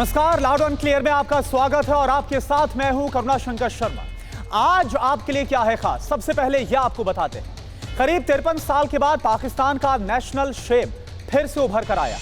नमस्कार, loud and clear में आपका स्वागत है और आपके साथ मैं हूं करुणा शंकर शर्मा। आज आपके लिए क्या है खास, सबसे पहले यह आपको बताते हैं। करीब 53 साल के बाद पाकिस्तान का नेशनल शेप फिर से उभर कर आया।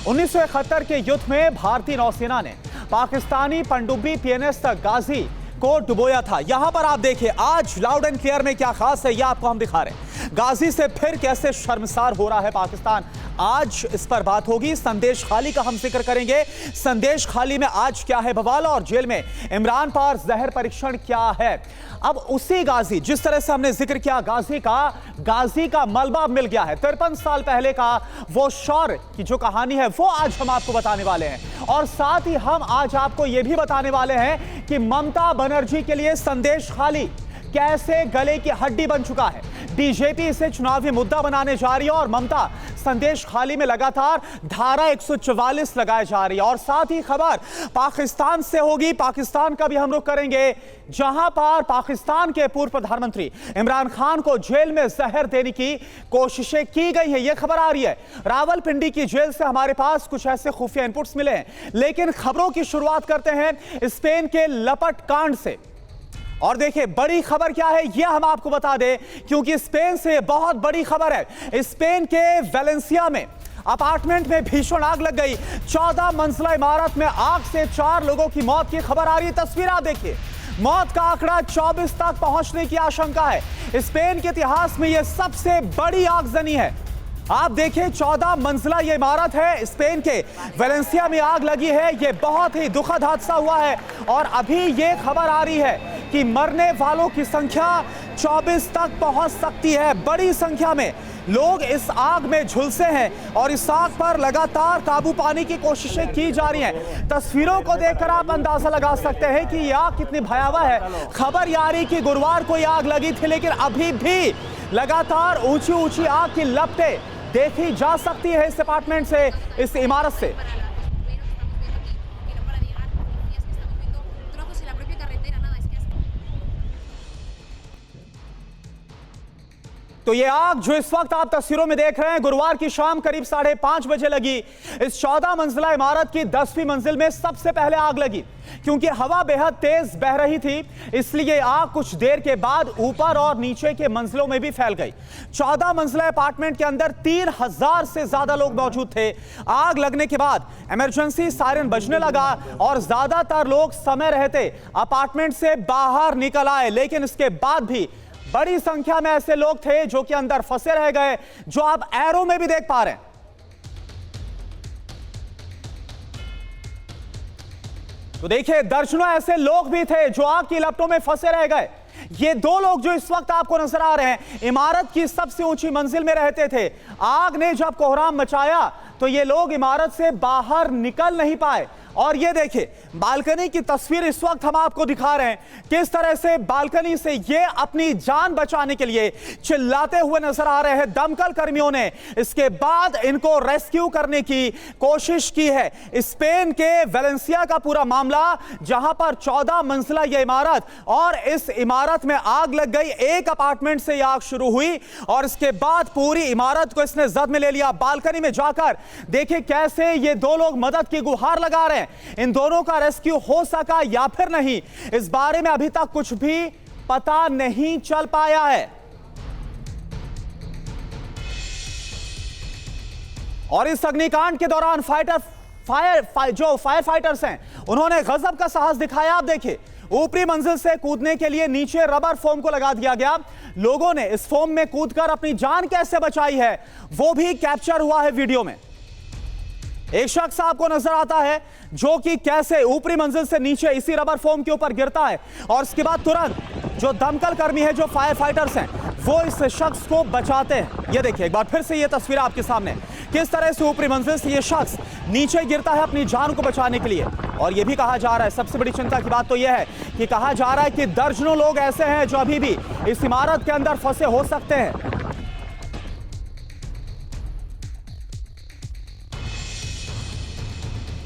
1971 के युद्ध में भारतीय नौसेना ने पाकिस्तानी पनडुब्बी PNS गाजी को डुबोया था। यहां पर आप देखिए आज लाउड एंड क्लियर में क्या खास है, यह आपको हम दिखा रहे हैं। गाजी से फिर कैसे शर्मसार हो रहा है पाकिस्तान, आज इस पर बात होगी। संदेश खाली का हम जिक्र करेंगे। संदेश खाली में आज क्या है बवाल, और जेल में इमरान पर जहर परीक्षण क्या है। अब उसी गाजी, जिस तरह से हमने जिक्र किया गाजी का मलबा मिल गया है। 53 साल पहले का वो शौर्य की जो कहानी है वो आज हम आपको बताने वाले हैं। और साथ ही हम आज आपको यह भी बताने वाले हैं कि ममता बनर्जी के लिए संदेश खाली कैसे गले की हड्डी बन चुका है। बीजेपी इसे चुनावी मुद्दा बनाने जा रही है और ममता संदेश खाली में लगातार धारा 144 लगाए जा रही है। और साथ ही खबर पाकिस्तान से होगी, पाकिस्तान का भी हम रुख करेंगे, जहां पर पाकिस्तान के पूर्व प्रधानमंत्री इमरान खान को जेल में जहर देने की कोशिशें की गई है। यह खबर आ रही है रावलपिंडी की जेल से। हमारे पास कुछ ऐसे खुफिया इनपुट्स मिले हैं, लेकिन खबरों की शुरुआत करते हैं स्पेन के लपट कांड से। और देखिए बड़ी खबर क्या है यह हम आपको बता दें, क्योंकि स्पेन से बहुत बड़ी खबर है। स्पेन के वेलेंसिया में अपार्टमेंट में भीषण आग लग गई। 14 मंजिला इमारत में आग से 4 लोगों की मौत की खबर आ रही है। तस्वीर आप देखिए, मौत का आंकड़ा 24 तक पहुंचने की आशंका है। स्पेन के इतिहास में यह सबसे बड़ी आगजनी है। आप देखिए 14 मंजिला ये इमारत है, स्पेन के वेलेंसिया में आग लगी है। यह बहुत ही दुखद हादसा हुआ है और अभी ये खबर आ रही है कि मरने वालों की संख्या 24 तक पहुंच सकती है। बड़ी संख्या में लोग इस आग में झुलसे हैं और इस आग पर लगातार काबू पाने की कोशिशें की जा रही हैं। तस्वीरों को देखकर आप अंदाजा लगा सकते हैं कि यह आग कितनी भयावह है। खबर ये आ रही कि गुरुवार को यह आग लगी थी, लेकिन अभी भी लगातार ऊंची ऊंची आग की लपटें देखी जा सकती है इस अपार्टमेंट से, इस इमारत से। तो ये आग जो इस वक्त आप तस्वीरों में देख रहे हैं, गुरुवार की शाम करीब 5:30 बजे लगी। इस 14 मंजिला इमारत की 10वीं मंजिल में सबसे पहले आग लगी। क्योंकि हवा बेहद तेज बह रही थी, इसलिए आग कुछ देर के बाद ऊपर और नीचे के मंजिलों में भी फैल गई। 14 मंजिला अपार्टमेंट के अंदर 3000 से ज्यादा लोग मौजूद थे। आग लगने के बाद इमरजेंसी सायरन बजने लगा और ज्यादातर लोग समय रहते अपार्टमेंट से बाहर निकल आए, लेकिन इसके बाद भी बड़ी संख्या में ऐसे लोग थे जो कि अंदर फंसे रह गए, जो आप एरो में भी देख पा रहे हैं। तो देखिए दर्जनों ऐसे लोग भी थे जो आग की लपटों में फंसे रह गए। ये 2 लोग जो इस वक्त आपको नजर आ रहे हैं, इमारत की सबसे ऊंची मंजिल में रहते थे। आग ने जब कोहराम मचाया तो ये लोग इमारत से बाहर निकल नहीं पाए। और ये देखिए बालकनी की तस्वीर इस वक्त हम आपको दिखा रहे हैं, किस तरह से बालकनी से ये अपनी जान बचाने के लिए चिल्लाते हुए नजर आ रहे हैं। दमकल कर्मियों ने इसके बाद इनको रेस्क्यू करने की कोशिश की है। स्पेन के वेलेंसिया का पूरा मामला, जहां पर 14 मंजिला ये इमारत और इस इमारत में आग लग गई। एक अपार्टमेंट से यह आग शुरू हुई और इसके बाद पूरी इमारत को इसने जद में ले लिया। बालकनी में जाकर देखिए कैसे ये 2 लोग मदद की गुहार लगा रहे हैं। इन दोनों का रेस्क्यू हो सका या फिर नहीं, इस बारे में अभी तक कुछ भी पता नहीं चल पाया है। और इस अग्निकांड के दौरान फायर फाइटर्स हैं, उन्होंने गजब का साहस दिखाया। आप देखिए ऊपरी मंजिल से कूदने के लिए नीचे रबर फोम को लगा दिया गया। लोगों ने इस फोम में कूदकर अपनी जान कैसे बचाई है वो भी कैप्चर हुआ है वीडियो में। एक शख्स आपको नजर आता है जो कि कैसे ऊपरी मंजिल से नीचे इसी रबर फोम के ऊपर गिरता है और इसके बाद तुरंत जो दमकल कर्मी है, जो फायर फाइटर्स हैं, वो इस शख्स को बचाते हैं। ये देखिए एक बार फिर से ये तस्वीर आपके सामने, किस तरह से ऊपरी मंजिल से ये शख्स नीचे गिरता है अपनी जान को बचाने के लिए। और ये भी कहा जा रहा है, सबसे बड़ी चिंता की बात तो यह है कि कहा जा रहा है कि दर्जनों लोग ऐसे हैं जो अभी भी इस इमारत के अंदर फंसे हो सकते हैं।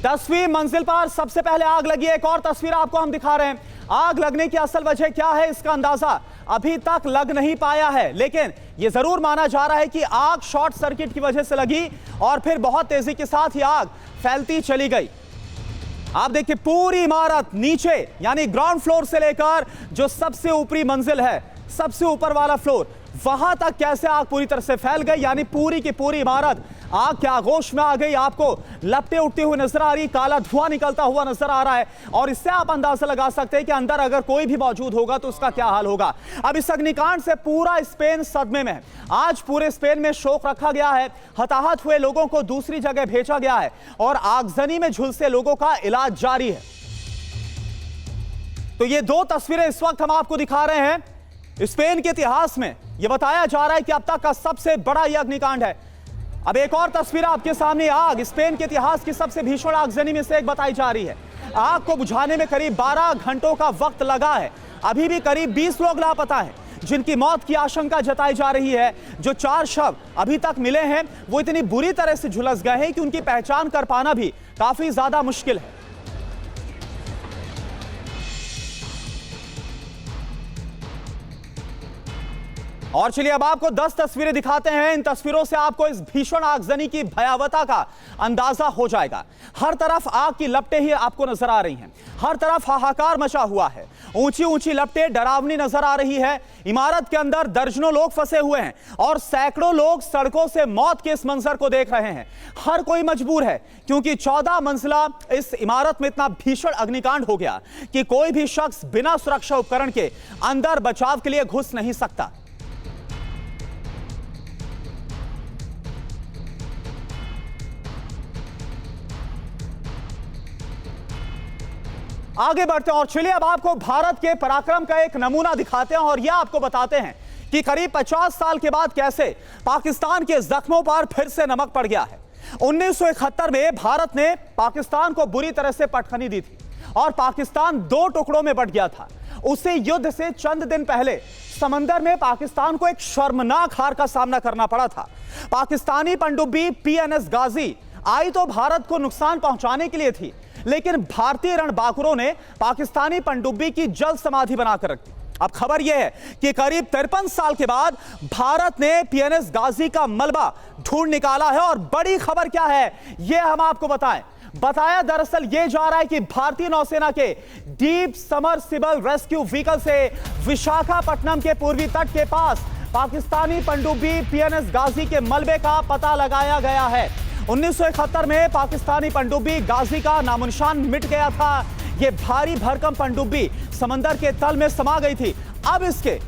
10वीं मंजिल पर सबसे पहले आग लगी। एक और तस्वीर आपको हम दिखा रहे हैं। आग लगने की असल वजह क्या है इसका अंदाजा अभी तक लग नहीं पाया है, लेकिन यह जरूर माना जा रहा है कि आग शॉर्ट सर्किट की वजह से लगी और फिर बहुत तेजी के साथ ही आग फैलती चली गई। आप देखिए पूरी इमारत नीचे यानी ग्राउंड फ्लोर से लेकर जो सबसे ऊपरी मंजिल है, सबसे ऊपर वाला फ्लोर, वहां तक कैसे आग पूरी तरह से फैल गई। यानी पूरी की पूरी इमारत आग के आगोश में आ गई। आपको लपटें उठती हुई नजर आ रही, काला धुआं निकलता हुआ नजर आ रहा है और इससे आप अंदाजा लगा सकते हैं कि अंदर अगर कोई भी मौजूद होगा तो उसका क्या हाल होगा। अब इस अग्निकांड से पूरा स्पेन सदमे में है। आज पूरे स्पेन में शोक रखा गया है। हताहत हुए लोगों को दूसरी जगह भेजा गया है और आगजनी में झुलसे लोगों का इलाज जारी है। तो ये दो तस्वीरें इस वक्त हम आपको दिखा रहे हैं। स्पेन के इतिहास में यह बताया जा रहा है कि अब तक का सबसे बड़ा यह अग्निकांड है। अब एक और तस्वीर आपके सामने, आग स्पेन के इतिहास की सबसे भीषण आगजनी में से एक बताई जा रही है। आग को बुझाने में करीब 12 घंटों का वक्त लगा है। अभी भी करीब 20 लोग लापता हैं जिनकी मौत की आशंका जताई जा रही है। जो 4 शव अभी तक मिले हैं वो इतनी बुरी तरह से झुलस गए हैं कि उनकी पहचान कर पाना भी काफी ज्यादा मुश्किल है। और चलिए अब आपको 10 तस्वीरें दिखाते हैं। इन तस्वीरों से आपको इस भीषण आगजनी की भयावहता का अंदाजा हो जाएगा। हर तरफ आग की लपटें ही आपको नजर आ रही हैं। हर तरफ हाहाकार मचा हुआ है। ऊंची ऊंची लपटें डरावनी नजर आ रही है। इमारत के अंदर दर्जनों लोग फंसे हुए हैं और सैकड़ों लोग सड़कों से मौत के इस मंजर को देख रहे हैं। हर कोई मजबूर है क्योंकि 14 मंजिला इस इमारत में इतना भीषण अग्निकांड हो गया कि कोई भी शख्स बिना सुरक्षा उपकरण के अंदर बचाव के लिए घुस नहीं सकता। आगे बढ़ते हैं और चलिए अब आपको भारत के पराक्रम का एक नमूना दिखाते हैं और यह आपको बताते हैं कि करीब 50 साल के बाद कैसे पाकिस्तान के जख्मों पर फिर से नमक पड़ गया है। 1971 में भारत ने पाकिस्तान को बुरी तरह से पटखनी दी थी और पाकिस्तान 2 टुकड़ों में बंट गया था। उसी युद्ध से चंद दिन पहले समंदर में पाकिस्तान को एक शर्मनाक हार का सामना करना पड़ा था। पाकिस्तानी पनडुब्बी PNS गाजी आई तो भारत को नुकसान पहुंचाने के लिए थी, लेकिन भारतीय रणबांकुरों ने पाकिस्तानी पनडुब्बी की जल समाधि बनाकर रखी। अब खबर यह है कि करीब 53 साल के बाद भारत ने PNS गाजी का मलबा ढूंढ निकाला है और बड़ी खबर क्या है यह हम आपको बताया दरअसल यह जा रहा है कि भारतीय नौसेना के डीप समरसिबल रेस्क्यू व्हीकल से विशाखापट्टनम के पूर्वी तट के पास पाकिस्तानी पनडुब्बी PNS गाजी के मलबे का पता लगाया गया है। 1971 में पाकिस्तानी पनडुब्बी गाजी का नामोनिशान मिट गया था। यह भारी भरकम पनडुब्बी समंदर के तल में समा गई थी। अब इसके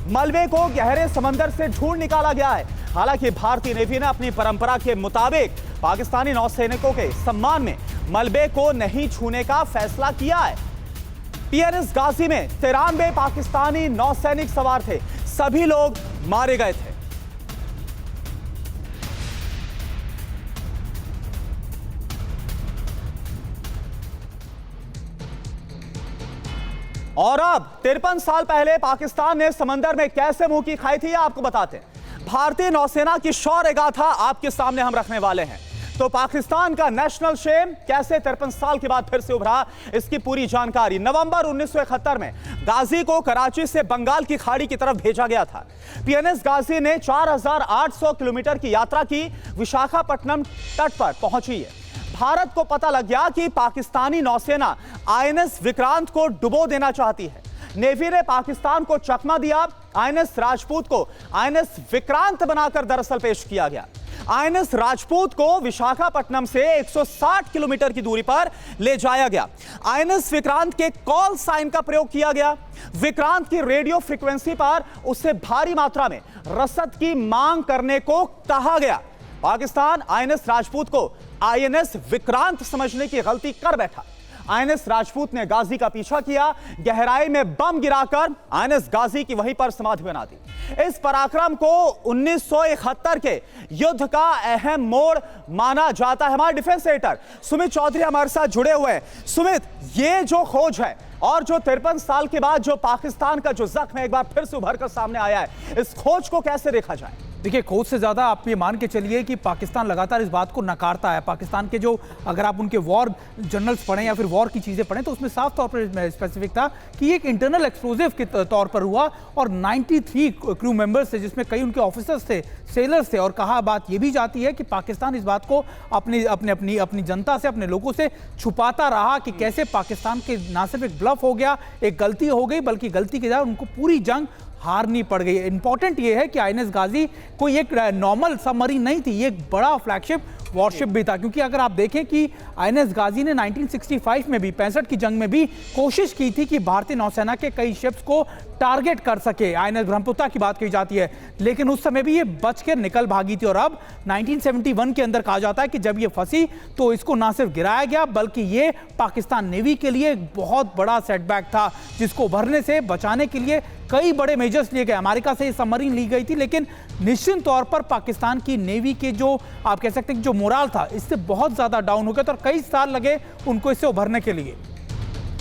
मलबे को गहरे समंदर से ढूंढ निकाला गया है। हालांकि भारतीय नेवी ने अपनी परंपरा के मुताबिक पाकिस्तानी नौसैनिकों के सम्मान में मलबे को नहीं छूने का फैसला किया है। PNS गाजी में 93 पाकिस्तानी नौसैनिक सवार थे। सभी लोग मारे गए थे। और अब 53 साल पहले पाकिस्तान ने समंदर में कैसे मुंह की खाई थी आपको बताते हैं। भारतीय नौसेना की शौर्य गाथा आपके सामने हम रखने वाले हैं। तो पाकिस्तान का नेशनल शेम कैसे 53 साल के बाद फिर से उभरा, इसकी पूरी जानकारी। नवंबर 1971 में गाजी को कराची से बंगाल की खाड़ी की तरफ भेजा गया था। PNS गाजी ने 4800 किलोमीटर की यात्रा की, विशाखापट्टनम तट पर पहुंची है। भारत को पता लग गया कि पाकिस्तानी नौसेना INS विक्रांत को डुबो देना चाहती है। नेवी ने पाकिस्तान को चकमा दिया। INS राजपूत को INS विक्रांत बनाकर दरअसल पेश किया गया। INS राजपूत को विशाखापट्टनम से 160 किलोमीटर की दूरी पर ले जाया गया। INS विक्रांत के कॉल साइन का प्रयोग किया गया। विक्रांत की रेडियो फ्रीक्वेंसी पर उससे भारी मात्रा में रसद की मांग करने को कहा गया। पाकिस्तान INS राजपूत को INS विक्रांत समझने की गलती कर बैठा। INS राजपूत ने गाजी का पीछा किया, गहराई में बम गिराकर INS गाजी की वहीं पर समाधि बना दी। इस पराक्रम को 1971 के युद्ध का अहम मोड़ माना जाता है। हमारे डिफेंस एडिटर सुमित चौधरी हमारे साथ जुड़े हुए हैं। सुमित, ये जो खोज है और जो 53 साल के बाद जो पाकिस्तान का जो जख्म एक बार फिर से उभर कर सामने आया है, इस खोज को कैसे देखा जाए? देखिए, खोज से ज़्यादा आप ये मान के चलिए कि पाकिस्तान लगातार इस बात को नकारता है। पाकिस्तान के जो, अगर आप उनके वॉर जर्नल्स पढ़ें या फिर वॉर की चीज़ें पढ़ें, तो उसमें साफ तौर पर स्पेसिफिक था कि एक इंटरनल एक्सप्लोजिव के तौर पर हुआ और 93 क्रू मेंबर्स थे, जिसमें कई उनके ऑफिसर्स थे, सेलर्स थे। और कहा बात ये भी जाती है कि पाकिस्तान इस बात को अपनी जनता से, अपने लोगों से छुपाता रहा कि कैसे पाकिस्तान के ना सिर्फ एक ब्लफ हो गया, एक गलती हो गई, बल्कि गलती के बाद उनको पूरी जंग हारनी पड़ गई। इंपॉर्टेंट ये है कि आईएनएस गाजी कोई एक नॉर्मल सबमरीन नहीं थी, ये एक बड़ा फ्लैगशिप वॉरशिप भी था। क्योंकि अगर आप देखें कि आईएनएस गाजी ने 1965 में भी, 65 की जंग में भी कोशिश की थी कि भारतीय नौसेना के कई शिप्स को टारगेट कर सके। आईएनएस ब्रह्मपुत्र की बात की जाती है, लेकिन उस समय भी ये बच के निकल भागी थी। और अब 1971 के अंदर कहा जाता है कि जब ये फंसी तो इसको ना सिर्फ गिराया गया, बल्कि ये पाकिस्तान नेवी के लिए एक बहुत बड़ा सेटबैक था, जिसको उभरने से बचाने के लिए कई बड़े मेजर्स लिए गए। अमेरिका से ये सबमरीन ली गई थी, लेकिन निश्चित तौर पर पाकिस्तान की नेवी के जो, आप कह सकते हैं जो मोराल था, इससे बहुत ज्यादा डाउन हो गया था और कई साल लगे उनको इससे उभरने के लिए।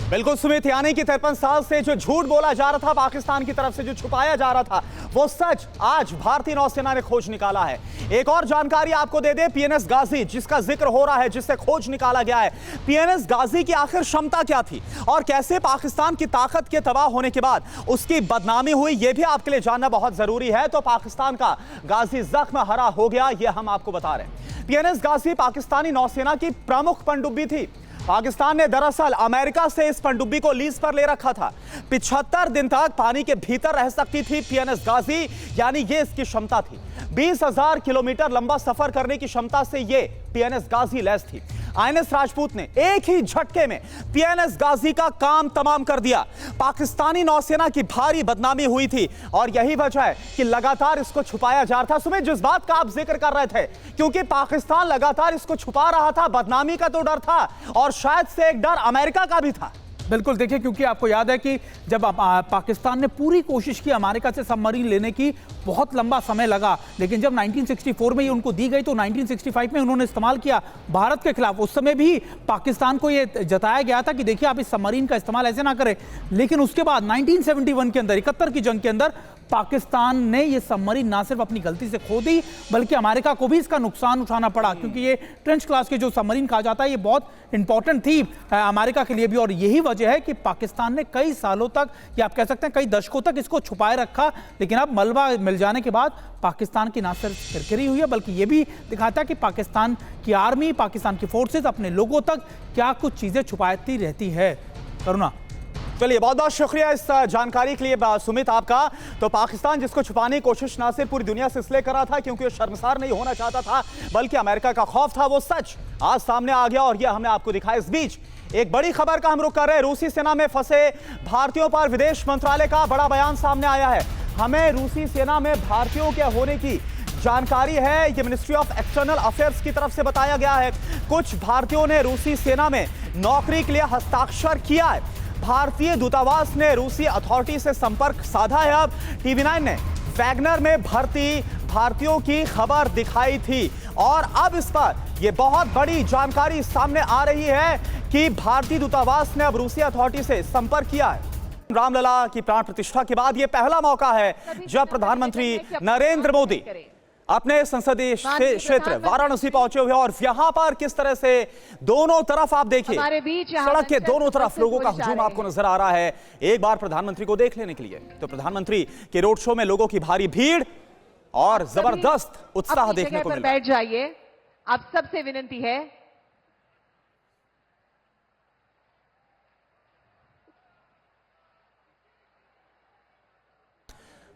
बिल्कुल सुमित, यानी कि 53 साल से जो झूठ बोला जा रहा था पाकिस्तान की तरफ से, जो छुपाया जा रहा था, वो सच आज भारतीय नौसेना ने खोज निकाला है। एक और जानकारी आपको दे दे, पीएनएस गाजी जिसका जिक्र हो रहा है, जिससे खोज निकाला गया है, पीएनएस गाजी की आखिर क्षमता क्या थी और कैसे पाकिस्तान की ताकत के तबाह होने के बाद उसकी बदनामी हुई, यह भी आपके लिए जानना बहुत जरूरी है। तो पाकिस्तान का गाजी जख्म हरा हो गया, यह हम आपको बता रहे हैं। पीएनएस गाजी पाकिस्तानी नौसेना की प्रमुख पनडुब्बी थी। पाकिस्तान ने दरअसल अमेरिका से इस पनडुब्बी को लीज पर ले रखा था। 75 दिन तक पानी के भीतर रह सकती थी पीएनएस गाजी, यानी ये इसकी क्षमता थी। 20,000 किलोमीटर लंबा सफर करने की क्षमता से ये पीएनएस गाजी लैस थी। आईएनएस राजपूत ने एक ही झटके में पीएनएस गाजी का काम तमाम कर दिया। पाकिस्तानी नौसेना की भारी बदनामी हुई थी और यही वजह है कि लगातार इसको छुपाया जा रहा था। सुमित, जिस बात का आप जिक्र कर रहे थे, क्योंकि पाकिस्तान लगातार इसको छुपा रहा था, बदनामी का तो डर था और शायद से एक डर अमेरिका का भी था। बिल्कुल, देखिए, क्योंकि आपको याद है कि जब पाकिस्तान ने पूरी कोशिश की अमेरिका से सबमरीन लेने की, बहुत लंबा समय लगा, लेकिन जब 1964 में ये उनको दी गई तो 1965 में उन्होंने इस्तेमाल किया भारत के खिलाफ। उस समय भी पाकिस्तान को ये जताया गया था कि देखिए आप इस सबमरीन का इस्तेमाल ऐसे ना करें। लेकिन उसके बाद 1971 के अंदर, 71 की जंग के अंदर, पाकिस्तान ने ये सबमरीन ना सिर्फ अपनी गलती से खो दी, बल्कि अमेरिका को भी इसका नुकसान उठाना पड़ा। क्योंकि ये ट्रेंच क्लास के जो सबमरीन कहा जाता है, ये बहुत इंपॉर्टेंट थी अमेरिका के लिए भी। और यही वजह है कि पाकिस्तान ने कई सालों तक, या आप कह सकते हैं कई दशकों तक, इसको छुपाए रखा। लेकिन अब मलबा मिल जाने के बाद पाकिस्तान की ना सिर्फ किरकिरी हुई है, बल्कि ये भी दिखाता है कि पाकिस्तान की आर्मी, पाकिस्तान की फोर्सेस अपने लोगों तक क्या कुछ चीजें छुपाती रहती है। करुणा, चलिए, बहुत बहुत शुक्रिया इस जानकारी के लिए सुमित आपका। तो पाकिस्तान जिसको छुपाने की कोशिश ना सिर्फ पूरी दुनिया से इसलिए कर रहा था क्योंकि वो शर्मसार नहीं होना चाहता था, बल्कि अमेरिका का खौफ था, वो सच आज सामने आ गया और यह हमने आपको दिखाया। इस बीच एक बड़ी खबर का हम रुख कर रहे हैं। रूसी सेना में फंसे भारतीयों पर विदेश मंत्रालय का बड़ा बयान सामने आया है। हमें रूसी सेना में भारतीयों के होने की जानकारी है, ये मिनिस्ट्री ऑफ एक्सटर्नल अफेयर्स की तरफ से बताया गया है। कुछ भारतीयों ने रूसी सेना में नौकरी के लिए हस्ताक्षर किया है। भारतीय दूतावास ने रूसी अथॉरिटी से संपर्क साधा है। अब TV9 ने वैगनर में भर्ती भारतीयों की खबर दिखाई थी और अब इस पर यह बहुत बड़ी जानकारी सामने आ रही है कि भारतीय दूतावास ने अब रूसी अथॉरिटी से संपर्क किया है। रामलला की प्राण प्रतिष्ठा के बाद यह पहला मौका है जब प्रधानमंत्री नरेंद्र मोदी अपने संसदीय क्षेत्र वाराणसी पहुंचे हुए और यहां पर किस तरह से दोनों तरफ आप देखिए, सड़क के दोनों तरफ लोगों का हुजूम आपको नजर आ रहा है एक बार प्रधानमंत्री को देख लेने के लिए। तो प्रधानमंत्री के रोड शो में लोगों की भारी भीड़ और जबरदस्त उत्साह देखने को मिला। बैठ जाइए, आप सबसे विनती है।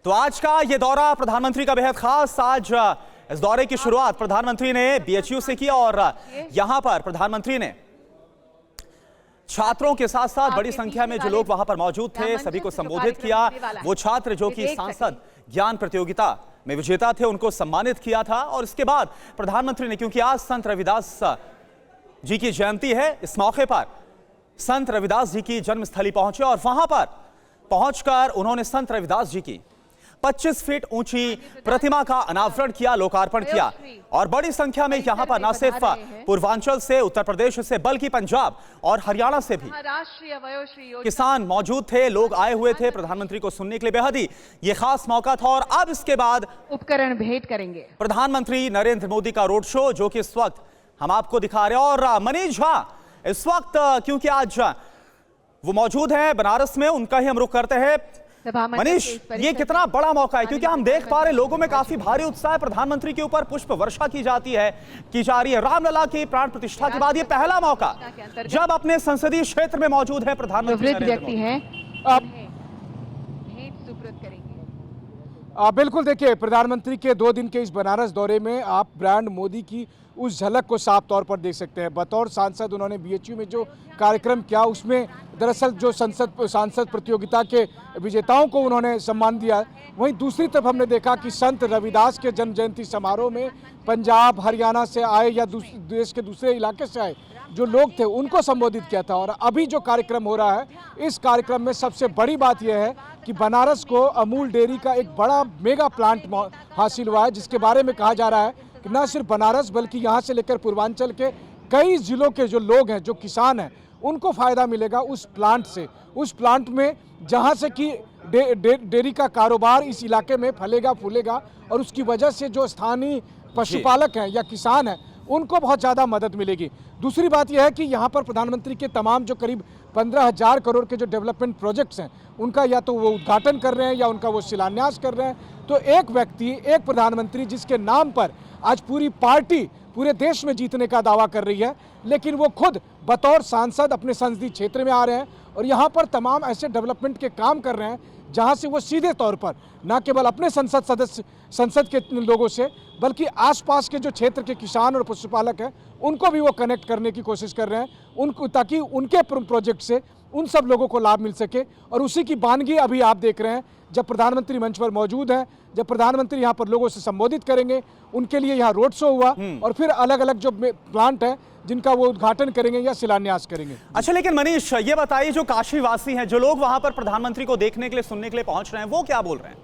तो आज का ये दौरा प्रधानमंत्री का बेहद खास। आज इस दौरे की शुरुआत प्रधानमंत्री ने BHU से किया और यहां पर प्रधानमंत्री ने छात्रों के साथ साथ बड़ी संख्या में जो लोग वहां पर मौजूद थे सभी को संबोधित किया। वो छात्र जो कि सांसद ज्ञान प्रतियोगिता में विजेता थे उनको सम्मानित किया था। और इसके बाद प्रधानमंत्री ने, क्योंकि आज संत रविदास जी की जयंती है, इस मौके पर संत रविदास जी की जन्मस्थली पहुंचे और वहां पर पहुंचकर उन्होंने संत रविदास जी की 25 फीट ऊंची प्रतिमा का अनावरण किया, लोकार्पण किया। और बड़ी संख्या में यहां पर न सिर्फ पूर्वांचल से, उत्तर प्रदेश से, बल्कि पंजाब और हरियाणा से भी राष्ट्रीय वयोश्री किसान मौजूद थे, लोग आए हुए थे प्रधानमंत्री को सुनने के लिए। बेहद ही ये खास मौका था। और अब इसके बाद उपकरण भेंट करेंगे प्रधानमंत्री नरेंद्र मोदी का रोड शो, जो कि इस वक्त हम आपको दिखा रहे हैं। और मनीष झा इस वक्त, क्योंकि आज वो मौजूद हैं बनारस में, उनका ही हम रुख करते हैं। मनीष, ये कितना बड़ा मौका है, क्योंकि हम देख पा रहे लोगों में काफी भारी उत्साह है। प्रधानमंत्री के ऊपर पुष्प वर्षा की जा रही है। रामलला की प्राण प्रतिष्ठा के बाद ये पहला मौका जब अपने संसदीय क्षेत्र में मौजूद है प्रधानमंत्री वृद्ध व्यक्ति हैं, भेंट सुपुर्द करेंगे। बिल्कुल, देखिए, प्रधानमंत्री के 2 दिन के इस बनारस दौरे में आप ब्रांड मोदी की उस झलक को साफ तौर पर देख सकते हैं। बतौर सांसद उन्होंने बीएचयू में जो कार्यक्रम किया, उसमें दरअसल जो सांसद प्रतियोगिता के विजेताओं को उन्होंने सम्मान दिया। वहीं दूसरी तरफ हमने देखा कि संत रविदास के जन्म जयंती समारोह में पंजाब, हरियाणा से आए या देश के दूसरे इलाके से आए जो लोग थे, उनको संबोधित किया था। और अभी जो कार्यक्रम हो रहा है, इस कार्यक्रम में सबसे बड़ी बात यह है कि बनारस को अमूल डेयरी का एक बड़ा मेगा प्लांट हासिल हुआ है, जिसके बारे में कहा जा रहा है कि न सिर्फ बनारस बल्कि यहाँ से लेकर पूर्वांचल के कई जिलों के जो लोग हैं, जो किसान हैं, उनको फ़ायदा मिलेगा उस प्लांट से। उस प्लांट में जहाँ से कि डेयरी का कारोबार इस इलाके में फलेगा फूलेगा, और उसकी वजह से जो स्थानीय पशुपालक हैं या किसान हैं, उनको बहुत ज़्यादा मदद मिलेगी। दूसरी बात यह है कि यहाँ पर प्रधानमंत्री के तमाम जो करीब 15,000 करोड़ के जो डेवलपमेंट प्रोजेक्ट्स हैं, उनका या तो वो उद्घाटन कर रहे हैं या उनका वो शिलान्यास कर रहे हैं। तो एक व्यक्ति, एक प्रधानमंत्री, जिसके नाम पर आज पूरी पार्टी पूरे देश में जीतने का दावा कर रही है, लेकिन वो खुद बतौर सांसद अपने संसदीय क्षेत्र में आ रहे हैं और यहाँ पर तमाम ऐसे डेवलपमेंट के काम कर रहे हैं जहाँ से वो सीधे तौर पर न केवल अपने संसद के लोगों से, बल्कि आसपास के जो क्षेत्र के किसान और पशुपालक हैं, उनको भी वो कनेक्ट करने की कोशिश कर रहे हैं, उनको, ताकि उनके प्रोजेक्ट से उन सब लोगों को लाभ मिल सके। और उसी की बानगी अभी आप देख रहे हैं, जब प्रधानमंत्री मंच पर मौजूद हैं, जब प्रधानमंत्री यहाँ पर लोगों से संबोधित करेंगे, उनके लिए यहाँ रोड शो हुआ और फिर अलग अलग जो प्लांट है जिनका वो उद्घाटन करेंगे या शिलान्यास करेंगे। अच्छा, लेकिन मनीष, ये बताइए, जो काशी वासी हैं, जो लोग वहां पर प्रधानमंत्री को देखने के लिए, सुनने के लिए पहुंच रहे हैं, वो क्या बोल रहे हैं?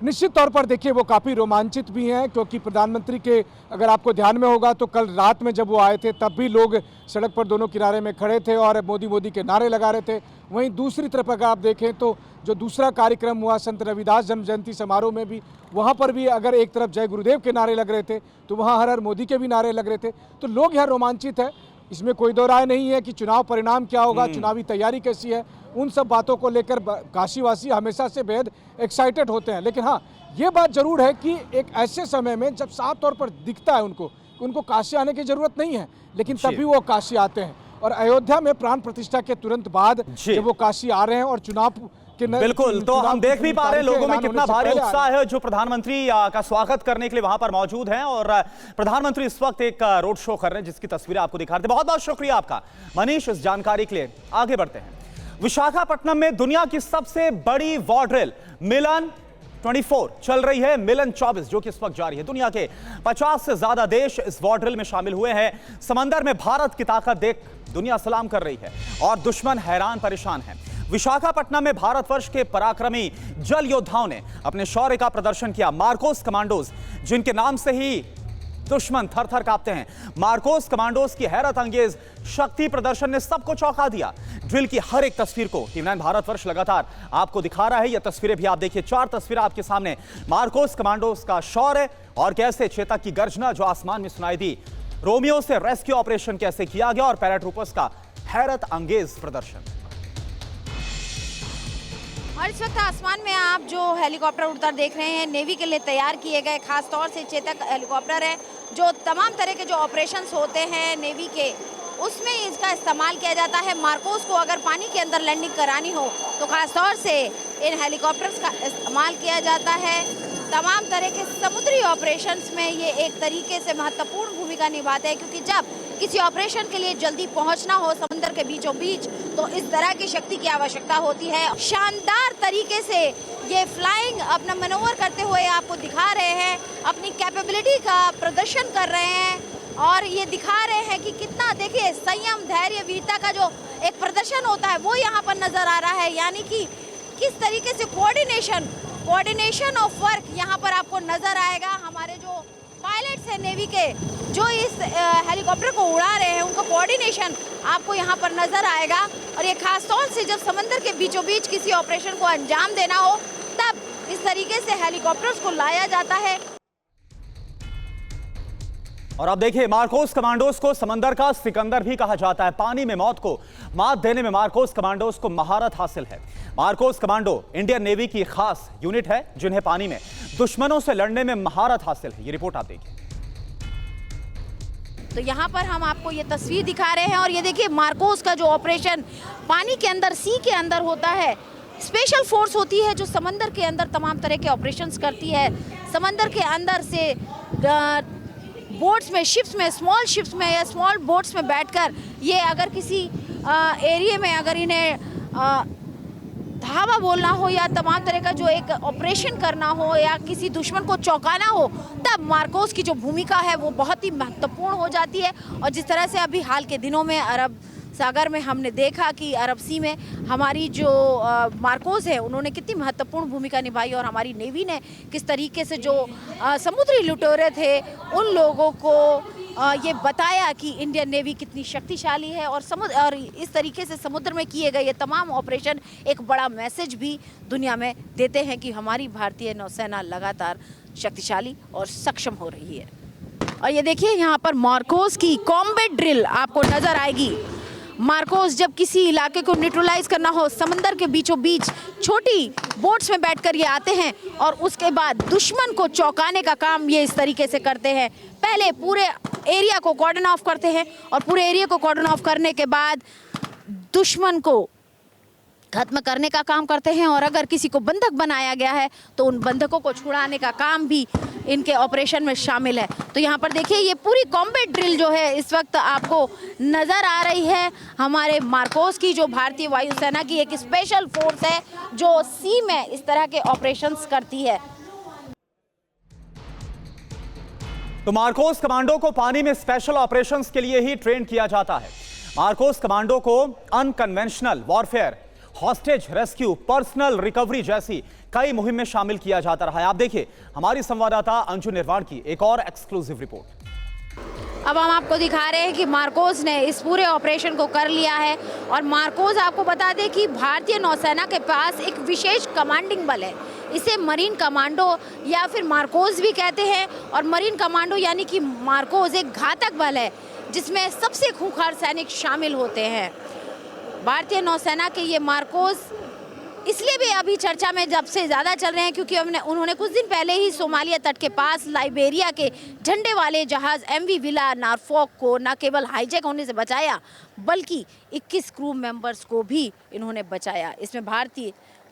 निश्चित तौर पर देखिए, वो काफ़ी रोमांचित भी हैं, क्योंकि प्रधानमंत्री के, अगर आपको ध्यान में होगा तो कल रात में जब वो आए थे, तब भी लोग सड़क पर दोनों किनारे में खड़े थे और मोदी मोदी के नारे लगा रहे थे। वहीं दूसरी तरफ अगर आप देखें तो जो दूसरा कार्यक्रम हुआ संत रविदास जन्म जयंती समारोह में भी, वहाँ पर भी अगर एक तरफ जय गुरुदेव के नारे लग रहे थे, तो वहाँ हर हर मोदी के भी नारे लग रहे थे। तो लोग यहाँ रोमांचित है, इसमें कोई दो राय नहीं है कि चुनाव परिणाम क्या होगा, चुनावी तैयारी कैसी है, उन सब बातों को लेकर काशीवासी हमेशा से बेहद एक्साइटेड होते हैं। लेकिन हाँ, ये बात जरूर है कि एक ऐसे समय में जब साफ तौर पर दिखता है उनको काशी आने की जरूरत नहीं है, लेकिन तभी वो काशी आते हैं। और अयोध्या में प्राण प्रतिष्ठा के तुरंत बाद जब वो काशी आ रहे हैं और चुनाव के बिल्कुल, तो हम देख भी पा रहे हैं लोगों में कितना भारी उत्साह है, जो प्रधानमंत्री का स्वागत करने के लिए वहां पर मौजूद हैं। और प्रधानमंत्री इस वक्त एक रोड शो कर रहे हैं, जिसकी तस्वीरें आपको दिखा रहे थे। बहुत बहुत शुक्रिया आपका मनीष, इस जानकारी के लिए। आगे बढ़ते हैं। विशाखापट्टनम में दुनिया की सबसे बड़ी वॉर ड्रिल मिलन 24 चल रही है। मिलन 24 जो कि इस वक्त जारी है। दुनिया के 50 से ज्यादा देश इस वॉर ड्रिल में शामिल हुए हैं। समंदर में भारत की ताकत देख दुनिया सलाम कर रही है और दुश्मन हैरान परेशान है। विशाखापट्टनम में भारतवर्ष के पराक्रमी जल योद्धाओं ने अपने शौर्य का प्रदर्शन किया। मार्कोस कमांडोज, जिनके नाम से ही दुश्मन थर थर कांपते हैं। मार्कोस कमांडोज की हैरत अंगेज शक्ति प्रदर्शन ने सबको चौंका दिया। ड्रिल की हर एक तस्वीर को टीवी 9 भारतवर्ष लगातार आपको दिखा रहा है। ये तस्वीरें भी आप देखिए, 4 तस्वीरें आपके सामने। मार्कोस कमांडोज का शौर्य और कैसे चेतक की गर्जना जो आसमान में सुनाई दी। रोमियो से रेस्क्यू ऑपरेशन कैसे किया गया और पैराट्रूपर्स का हैरत अंगेज प्रदर्शन। और इस वक्त आसमान में आप जो हेलीकॉप्टर उड़ता देख रहे हैं, नेवी के लिए तैयार किए गए खास तौर से चेतक हेलीकॉप्टर है, जो तमाम तरह के जो ऑपरेशंस होते हैं नेवी के, उसमें इसका इस्तेमाल किया जाता है। मार्कोस को अगर पानी के अंदर लैंडिंग करानी हो तो खास तौर से इन हेलीकॉप्टर्स का इस्तेमाल किया जाता है। तमाम तरह के समुद्री ऑपरेशंस में ये एक तरीके से महत्वपूर्ण भूमिका निभाते हैं, क्योंकि जब किसी ऑपरेशन के लिए जल्दी पहुंचना हो समुद्र के बीचों बीच, तो इस तरह की शक्ति की आवश्यकता होती है। शानदार तरीके से ये फ्लाइंग अपना मैनोवर करते हुए आपको दिखा रहे हैं, अपनी कैपेबिलिटी का प्रदर्शन कर रहे हैं। और ये दिखा रहे हैं कि कितना, देखिए, संयम, धैर्य, वीरता का जो एक प्रदर्शन होता है वो यहाँ पर नजर आ रहा है। यानी कि किस तरीके से कोऑर्डिनेशन ऑफ वर्क यहाँ पर आपको नजर आएगा। हमारे जो पायलट्स हैं नेवी के, जो इस हेलीकॉप्टर को उड़ा रहे हैं, उनका कोऑर्डिनेशन आपको यहाँ पर नजर आएगा। और ये खास तौर से जब समंदर के बीचों बीच किसी ऑपरेशन को अंजाम देना हो, तब इस तरीके से हेलीकॉप्टर्स को लाया जाता है। और अब देखिए, मार्कोस कमांडोज को समंदर का सिकंदर भी कहा जाता है। पानी में मौत को मात देने में मार्कोस कमांडोज को महारत हासिल है। मार्कोस कमांडो इंडियन नेवी की खास यूनिट है जिन्हें पानी में दुश्मनों से लड़ने में महारत हासिल है। ये रिपोर्ट आप देखिए। तो यहाँ पर हम आपको ये तस्वीर दिखा रहे हैं और ये देखिए, मार्कोस का जो ऑपरेशन पानी के अंदर, सी के अंदर होता है। स्पेशल फोर्स होती है जो समंदर के अंदर तमाम तरह के ऑपरेशंस करती है। समंदर के अंदर से बोट्स में, शिप्स में, स्मॉल शिप्स में या स्मॉल बोट्स में बैठकर ये अगर किसी एरिया में अगर इन्हें धावा बोलना हो या तमाम तरह का जो एक ऑपरेशन करना हो या किसी दुश्मन को चौंकाना हो, तब मार्कोस की जो भूमिका है वो बहुत ही महत्वपूर्ण हो जाती है। और जिस तरह से अभी हाल के दिनों में अरब सागर में हमने देखा कि अरब सी में हमारी जो मार्कोस है उन्होंने कितनी महत्वपूर्ण भूमिका निभाई और हमारी नेवी ने किस तरीके से जो समुद्री लुटेरे थे उन लोगों को ये बताया कि इंडियन नेवी कितनी शक्तिशाली है। और इस तरीके से समुद्र में किए गए ये तमाम ऑपरेशन एक बड़ा मैसेज भी दुनिया में देते हैं कि हमारी भारतीय नौसेना लगातार शक्तिशाली और सक्षम हो रही है। और ये देखिए, यहाँ पर मार्कोस की कॉम्बैट ड्रिल आपको नज़र आएगी। मार्कोस जब किसी इलाके को न्यूट्रलाइज करना हो, समंदर के बीचों बीच छोटी बोट्स में बैठकर ये आते हैं और उसके बाद दुश्मन को चौंकाने का काम ये इस तरीके से करते हैं। पहले पूरे एरिया को कॉर्डन ऑफ करते हैं और पूरे एरिया को कॉर्डन ऑफ करने के बाद दुश्मन को खत्म करने का काम करते हैं। और अगर किसी को बंधक बनाया गया है तो उन बंधकों को छुड़ाने का काम भी इनके ऑपरेशन में शामिल है। तो यहाँ पर देखिए, ये पूरी कॉम्बैट ड्रिल जो है इस वक्त आपको नज़र आ रही है हमारे मार्कोस की, जो भारतीय वायुसेना की एक स्पेशल फोर्स है जो सी में इस तरह के ऑपरेशंस करती है। तो मार्कोस कमांडो को पानी में स्पेशल ऑपरेशंस के लिए ही ट्रेन किया जाता है। मार्कोस कमांडो को unconventional warfare, hostage rescue, personal recovery जैसी कई मुहिम में शामिल किया जाता रहा है। आप देखिए हमारी संवाददाता अंजू निर्वाण की एक और एक्सक्लूसिव रिपोर्ट। अब हम आपको दिखा रहे हैं कि मार्कोस ने इस पूरे ऑपरेशन को कर लिया है। और मार्कोस, आपको बता दें कि भारतीय नौसेना के पास एक विशेष कमांडिंग बल है। इसे मरीन कमांडो या फिर मार्कोस भी कहते हैं। और मरीन कमांडो यानी कि मार्कोस एक घातक बल है जिसमें सबसे खूंखार सैनिक शामिल होते हैं। भारतीय नौसेना के ये मार्कोस इसलिए भी अभी चर्चा में जब से ज़्यादा चल रहे हैं क्योंकि उन्होंने कुछ दिन पहले ही सोमालिया तट के पास लाइबेरिया के झंडे वाले जहाज़ MV विला नॉरफॉक को न केवल हाईजैक होने से बचाया बल्कि 21 क्रू मेंबर्स को भी इन्होंने बचाया। इसमें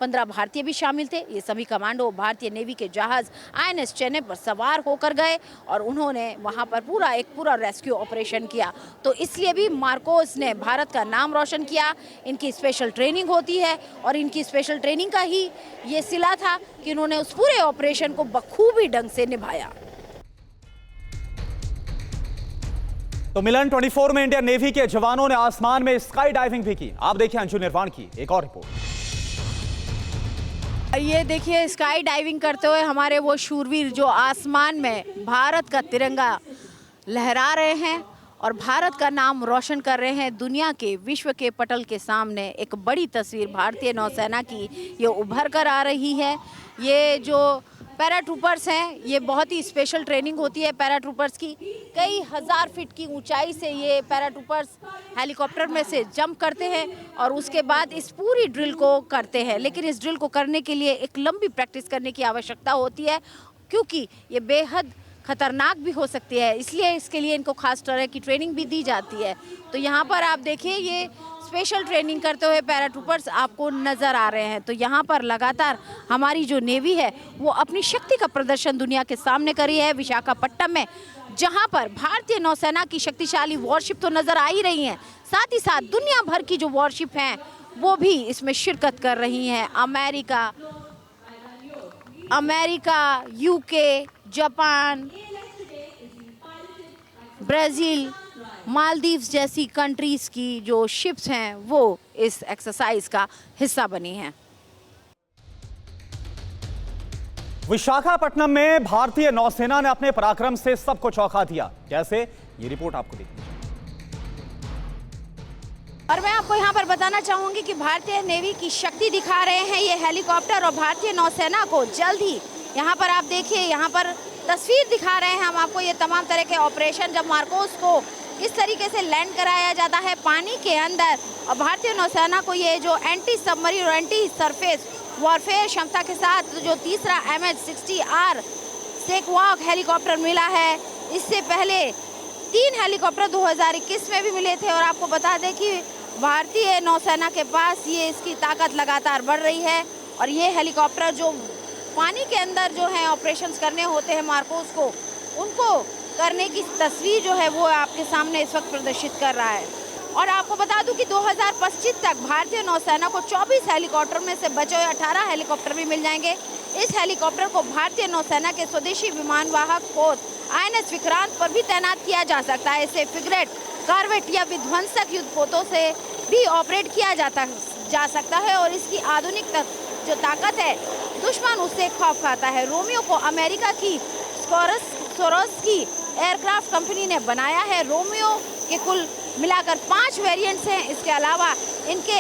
15 भारतीय भी शामिल थे। ये सभी कमांडो भारतीय नेवी के जहाज़ INS चेन्नई पर सवार होकर गए और उन्होंने वहाँ पर पूरा रेस्क्यू ऑपरेशन किया। तो इसलिए भी मार्कोस ने भारत का नाम रोशन किया। इनकी स्पेशल ट्रेनिंग होती है और इनकी स्पेशल ट्रेनिंग का ही ये सिला था कि इन्होंने उस पूरे ऑपरेशन को बखूबी ढंग से निभाया। तो मिलन 24 में इंडियन नेवी के जवानों ने आसमान में स्काई डाइविंग भी की। आप देखिए अंजू निर्वाण की एक और रिपोर्ट। ये देखिए, स्काई डाइविंग करते हुए हमारे वो शूरवीर जो आसमान में भारत का तिरंगा लहरा रहे हैं और भारत का नाम रोशन कर रहे हैं। दुनिया के, विश्व के पटल के सामने एक बड़ी तस्वीर भारतीय नौसेना की ये उभर कर आ रही है। ये जो पैराट्रूपर्स हैं, ये बहुत ही स्पेशल ट्रेनिंग होती है पैराट्रूपर्स की। कई हज़ार फीट की ऊंचाई से ये पैराट्रूपर्स हेलीकॉप्टर में से जंप करते हैं और उसके बाद इस पूरी ड्रिल को करते हैं। लेकिन इस ड्रिल को करने के लिए एक लंबी प्रैक्टिस करने की आवश्यकता होती है क्योंकि ये बेहद खतरनाक भी हो सकती है, इसलिए इसके लिए इनको खास तरह की ट्रेनिंग भी दी जाती है। तो यहाँ पर आप देखिए, ये स्पेशल ट्रेनिंग करते हुए पैराट्रूपर्स आपको नज़र आ रहे हैं। तो यहाँ पर लगातार हमारी जो नेवी है वो अपनी शक्ति का प्रदर्शन दुनिया के सामने कर रही है। विशाखापट्टनम में जहाँ पर भारतीय नौसेना की शक्तिशाली वॉरशिप तो नज़र आ ही रही हैं, साथ ही साथ दुनिया भर की जो वॉरशिप हैं वो भी इसमें शिरकत कर रही हैं। America, UK, Japan, Brazil, Maldives जैसी कंट्रीज़ की जो शिप्स हैं वो इस एक्सरसाइज का हिस्सा बनी हैं। विशाखापट्टनम में भारतीय नौसेना ने अपने पराक्रम से सबको चौंका दिया। कैसे, ये रिपोर्ट आपको देखनी। और मैं आपको यहाँ पर बताना चाहूँगी कि भारतीय नेवी की शक्ति दिखा रहे हैं ये हेलीकॉप्टर, और भारतीय नौसेना को जल्द ही यहाँ पर आप देखिए, यहाँ पर तस्वीर दिखा रहे हैं हम आपको ये तमाम तरह के ऑपरेशन, जब मार्कोस को किस तरीके से लैंड कराया जाता है पानी के अंदर, और भारतीय नौसेना को ये जो एंटी सबमरीन और एंटी सरफेस वॉरफेयर क्षमता के साथ जो तीसरा MH-60R सेकवॉक हेलीकॉप्टर मिला है। इससे पहले 3 हेलीकॉप्टर 2021 में भी मिले थे, और आपको बता दें कि भारतीय नौसेना के पास ये इसकी ताकत लगातार बढ़ रही है, और ये हेलीकॉप्टर जो पानी के अंदर जो है ऑपरेशंस करने होते हैं मार्कोस को, उनको करने की तस्वीर जो है वो आपके सामने इस वक्त प्रदर्शित कर रहा है। और आपको बता दूं कि 2025 तक भारतीय नौसेना को 24 हेलीकॉप्टर में से बचे हुए 18 हेलीकॉप्टर भी मिल जाएंगे। इस हेलीकॉप्टर को भारतीय नौसेना के स्वदेशी विमानवाहक पोत INS विक्रांत पर भी तैनात किया जा सकता है। इसे फ्रिगेट, कॉर्वेट या विध्वंसक युद्ध पोतों से भी ऑपरेट किया जा सकता है, और इसकी आधुनिक जो ताकत है दुश्मन उससे खौफ खाता है। रोमियो को अमेरिका की सोरोस्की एयरक्राफ्ट कंपनी ने बनाया है। रोमियो के कुल मिलाकर 5 वेरिएंट्स हैं। इसके अलावा इनके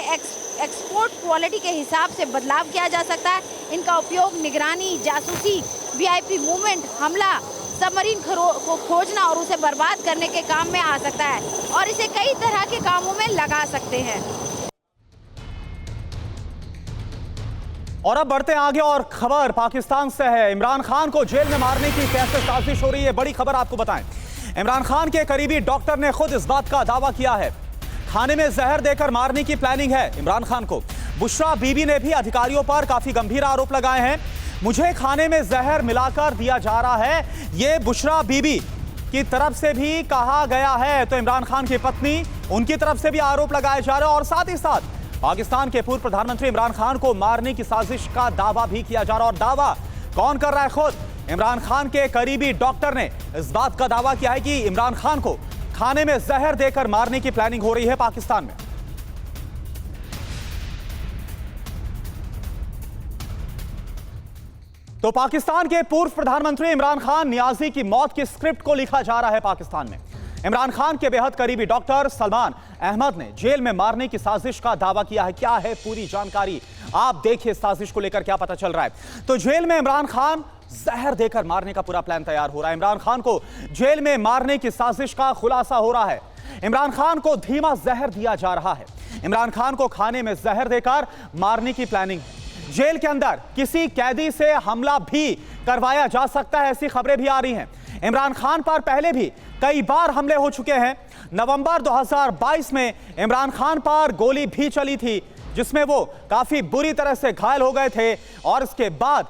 एक्सपोर्ट क्वालिटी के हिसाब से बदलाव किया जा सकता है। इनका उपयोग निगरानी, जासूसी, VIP मूवमेंट, हमला, सबमरीन को खोजना और उसे बर्बाद करने के काम में आ सकता है, और इसे कई तरह के कामों में लगा सकते हैं। और अब बढ़ते आगे, और खबर पाकिस्तान से है। इमरान खान को जेल में मारने की कैसे साजिश हो रही है, बड़ी खबर आपको बताएं। इमरान खान के करीबी डॉक्टर ने खुद इस बात का दावा किया है, खाने में जहर देकर मारने की प्लानिंग है इमरान खान को। बुशरा बीबी ने भी अधिकारियों पर काफी गंभीर आरोप लगाए हैं। मुझे खाने में जहर मिलाकर दिया जा रहा है, ये बुशरा बीबी की तरफ से भी कहा गया है। तो इमरान खान की पत्नी, उनकी तरफ से भी आरोप लगाए जा रहे हैं, और साथ ही साथ पाकिस्तान के पूर्व प्रधानमंत्री इमरान खान को मारने की साजिश का दावा भी किया जा रहा है। और दावा कौन कर रहा है? खुद इमरान खान के करीबी डॉक्टर ने इस बात का दावा किया है कि इमरान खान को खाने में जहर देकर मारने की प्लानिंग हो रही है पाकिस्तान में। तो पाकिस्तान के पूर्व प्रधानमंत्री इमरान खान नियाजी की मौत की स्क्रिप्ट को लिखा जा रहा है पाकिस्तान में। इमरान खान के बेहद करीबी डॉक्टर सलमान अहमद ने जेल में मारने की साजिश का दावा किया है। क्या है पूरी जानकारी, आप देखिए साजिश को लेकर क्या पता चल रहा है। तो जेल में इमरान खान जहर देकर मारने का पूरा प्लान तैयार हो रहा है। इमरान खान को जेल में मारने की साजिश का खुलासा हो रहा है। इमरान खान को धीमा जहर दिया जा रहा है। इमरान खान को खाने में जहर देकर मारने की प्लानिंग है। जेल के अंदर किसी कैदी से हमला भी करवाया जा सकता है, ऐसी खबरें भी आ रही हैं। इमरान खान पर पहले भी कई बार हमले हो चुके हैं। नवंबर 2022 में इमरान खान पर गोली भी चली थी, जिसमें वो काफी बुरी तरह से घायल हो गए थे, और इसके बाद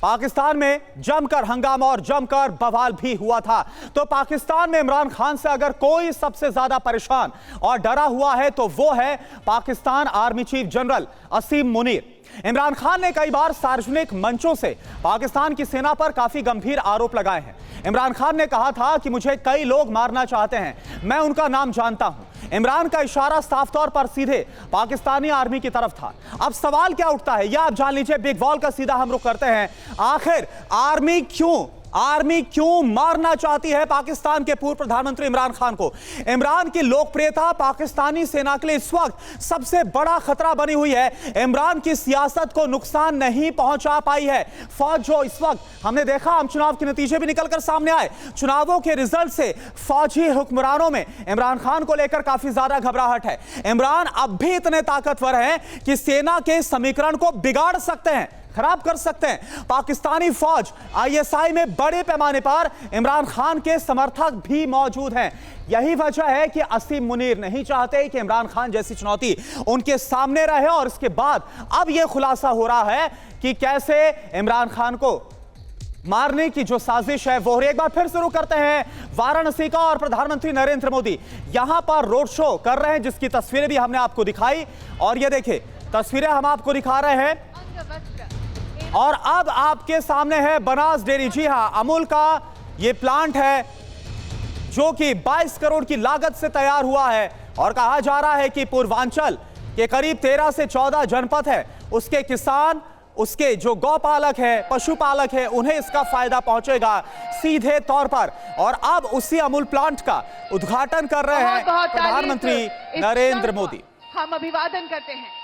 पाकिस्तान में जमकर हंगामा और जमकर बवाल भी हुआ था। तो पाकिस्तान में इमरान खान से अगर कोई सबसे ज्यादा परेशान और डरा हुआ है तो वो है पाकिस्तान आर्मी चीफ जनरल असीम मुनीर। इमरान खान ने कई बार सार्वजनिक मंचों से पाकिस्तान की सेना पर काफी गंभीर आरोप लगाए हैं। इमरान खान ने कहा था कि मुझे कई लोग मारना चाहते हैं, मैं उनका नाम जानता हूं। इमरान का इशारा साफ तौर पर सीधे पाकिस्तानी आर्मी की तरफ था। अब सवाल क्या उठता है, यह आप जान लीजिए। बिग वॉल का सीधा हम रुख करते हैं। आखिर आर्मी क्यों मारना चाहती है पाकिस्तान के पूर्व प्रधानमंत्री इमरान खान को? इमरान की लोकप्रियता पाकिस्तानी सेना के लिए इस वक्त सबसे बड़ा खतरा बनी हुई है। इमरान की सियासत को नुकसान नहीं पहुंचा पाई है फौज। जो इस वक्त हमने देखा, हम चुनाव के नतीजे भी निकलकर सामने आए। चुनावों के रिजल्ट से फौजी हुक्मरानों में इमरान खान को लेकर काफी ज्यादा घबराहट है। इमरान अब भी इतने ताकतवर हैं कि सेना के समीकरण को बिगाड़ सकते हैं, खराब कर सकते हैं। पाकिस्तानी फौज ISI में बड़े पैमाने पर इमरान खान के समर्थक भी मौजूद हैं। यही वजह है कि असीम मुनीर नहीं चाहते कि इमरान खान जैसी चुनौती उनके सामने रहे। और इसके बाद अब यह खुलासा हो रहा है कि कैसे इमरान खान को मारने की जो साजिश है वो। एक बार फिर शुरू करते हैं वाराणसी का, और प्रधानमंत्री नरेंद्र मोदी यहां पर रोड शो कर रहे हैं, जिसकी तस्वीरें भी हमने आपको दिखाई। और ये देखिए तस्वीरें हम आपको दिखा रहे हैं। और अब आपके सामने है बनास डेयरी। जी हां, अमूल का ये प्लांट है, जो कि 22 करोड़ की लागत से तैयार हुआ है और कहा जा रहा है कि पूर्वांचल के करीब 13 से 14 जनपद है, उसके किसान, उसके जो गौपालक है, पशुपालक है, उन्हें इसका फायदा पहुंचेगा सीधे तौर पर। और अब उसी अमूल प्लांट का उद्घाटन कर रहे हैं बहुत-बहुत तारीफ प्रधानमंत्री इस नरेंद्र क्षण को मोदी। हम अभिवादन करते हैं।